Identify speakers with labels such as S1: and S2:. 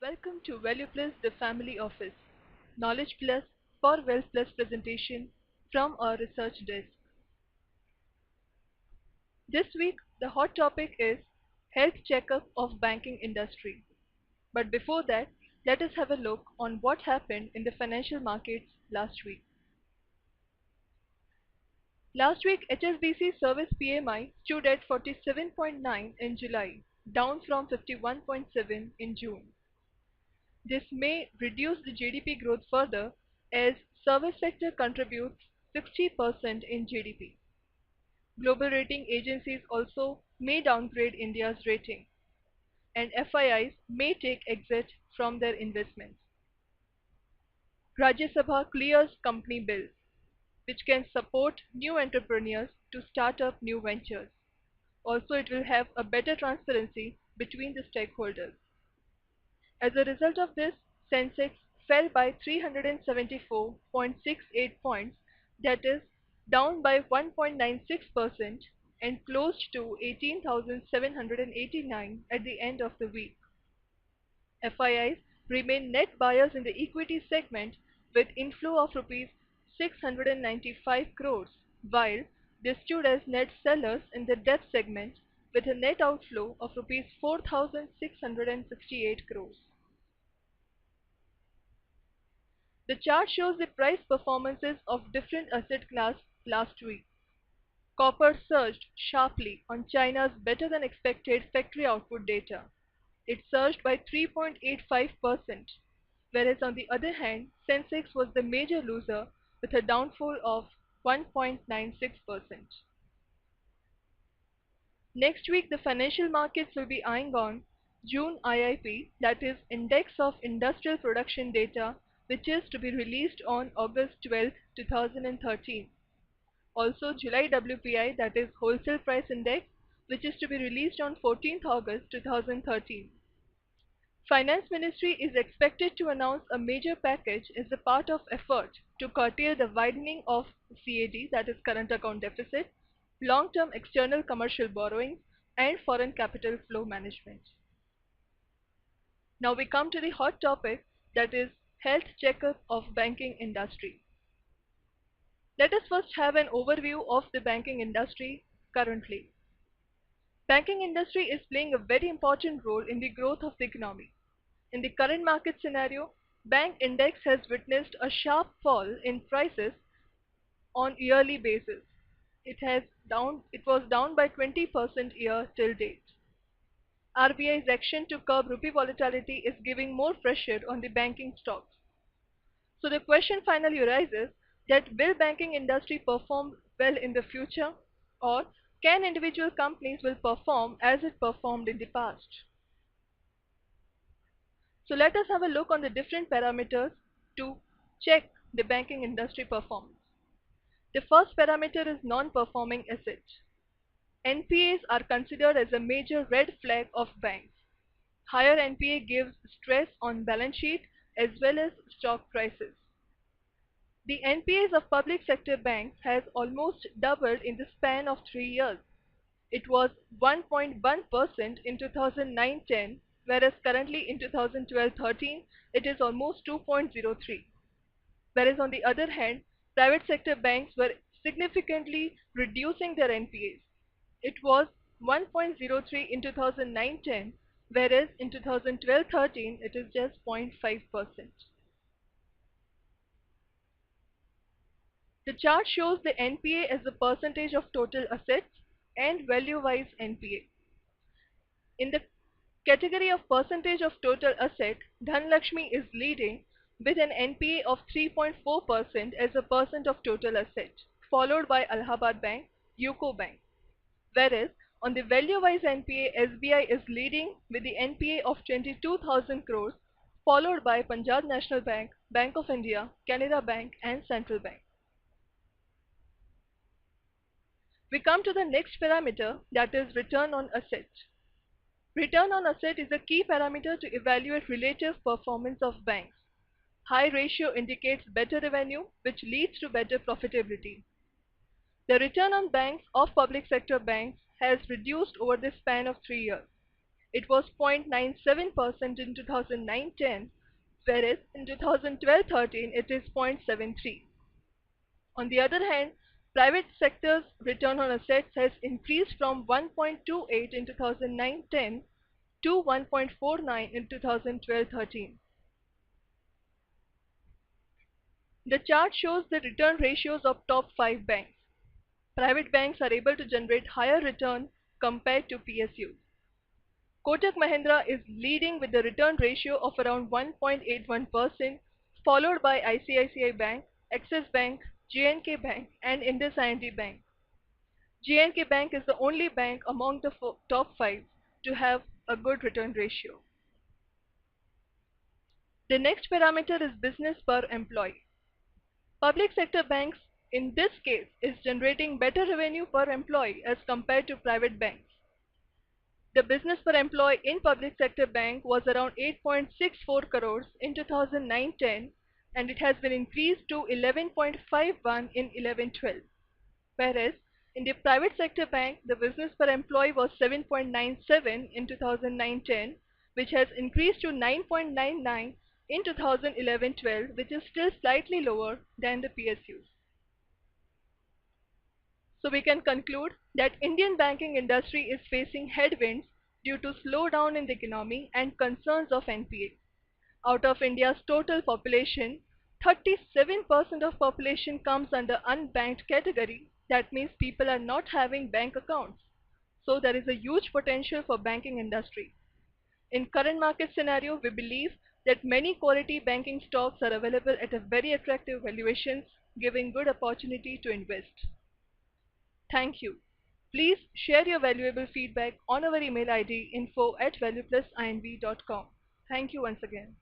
S1: Welcome to Value Plus the Family Office, Knowledge Plus for Wealth Plus presentation from our research desk. This week the hot topic is health checkup of banking industry. But before that, let us have a look on what happened in the financial markets last week. Last week HSBC Service PMI stood at 47.9 in July, down from 51.7 in June. This may reduce the GDP growth further as service sector contributes 60% in GDP. Global rating agencies also may downgrade India's rating, and FIIs may take exit from their investments. Rajya Sabha clears company bills, which can support new entrepreneurs to start up new ventures. Also, it will have a better transparency between the stakeholders. As a result of this, Sensex fell by 374.68 points, that is, down by 1.96% and closed to 18,789 at the end of the week. FIIs remain net buyers in the equity segment with inflow of rupees 695 crores, while they stood as net sellers in the debt segment with a net outflow of rupees 4,668 crores. The chart shows the price performances of different asset class last week. Copper surged sharply on China's better than expected factory output data. It surged by 3.85%, whereas on the other hand, Sensex was the major loser with a downfall of 1.96%. Next week, the financial markets will be eyeing on June IIP, that is Index of Industrial Production Data, which is to be released on August 12, 2013. Also July WPI, that is Wholesale Price Index, which is to be released on 14th August 2013. Finance Ministry is expected to announce a major package as a part of effort to curtail the widening of CAD, that is current account deficit, long-term external commercial borrowings, and foreign capital flow management. Now we come to the hot topic, that is health checkup of banking industry. Let us first have an overview of the banking industry currently. Banking industry is playing a very important role in the growth of the economy. In the current market scenario, bank index has witnessed a sharp fall in prices on yearly basis. It was down by 20% year till date. RBI's action to curb rupee volatility is giving more pressure on the banking stocks. So the question finally arises that will banking industry perform well in the future, or can individual companies will perform as it performed in the past? So let us have a look on the different parameters to check the banking industry performance. The first parameter is non-performing asset. NPAs are considered as a major red flag of banks. Higher NPA gives stress on balance sheet as well as stock prices. The NPAs of public sector banks has almost doubled in the span of 3 years. It was 1.1% in 2009-10, whereas currently in 2012-13 it is almost 2.03. Whereas on the other hand, private sector banks were significantly reducing their NPAs. It was 1.03 in 2009-10, whereas in 2012-13 it is just 0.5%. The chart shows the NPA as a percentage of total assets and value-wise NPA. In the category of percentage of total asset, Dhanlaxmi is leading with an NPA of 3.4% as a percent of total asset, followed by Allahabad Bank, UCO Bank. Whereas on the value-wise NPA, SBI is leading with the NPA of 22,000 crores, followed by Punjab National Bank, Bank of India, Canara Bank, and Central Bank. We come to the next parameter, that is return on asset. Return on asset is a key parameter to evaluate relative performance of banks. High ratio indicates better revenue, which leads to better profitability. The return on banks of public sector banks has reduced over the span of 3 years. It was 0.97% in 2009-10, whereas in 2012-13 it is 0.73. On the other hand, private sector's return on assets has increased from 1.28 in 2009-10 to 1.49 in 2012-13. The chart shows the return ratios of top 5 banks. Private banks are able to generate higher return compared to PSUs. Kotak Mahindra is leading with a return ratio of around 1.81%, followed by ICICI Bank, Axis Bank, J&K Bank and IndusInd Bank. J&K Bank is the only bank among the top 5 to have a good return ratio. The next parameter is business per employee. Public sector banks in this case is generating better revenue per employee as compared to private banks. The business per employee in public sector bank was around 8.64 crores in 2009-10 and it has been increased to 11.51 in 11-12. Whereas in the private sector bank, the business per employee was 7.97 in 2009-10, which has increased to 9.99 in 2011-12, which is still slightly lower than the PSUs. So we can conclude that Indian banking industry is facing headwinds due to slowdown in the economy and concerns of NPA. Out of India's total population, 37% of population comes under unbanked category. That means people are not having bank accounts. So there is a huge potential for banking industry. In current market scenario, we believe that many quality banking stocks are available at a very attractive valuations, giving good opportunity to invest. Thank you. Please share your valuable feedback on our email ID info@valueplusinv.com. Thank you once again.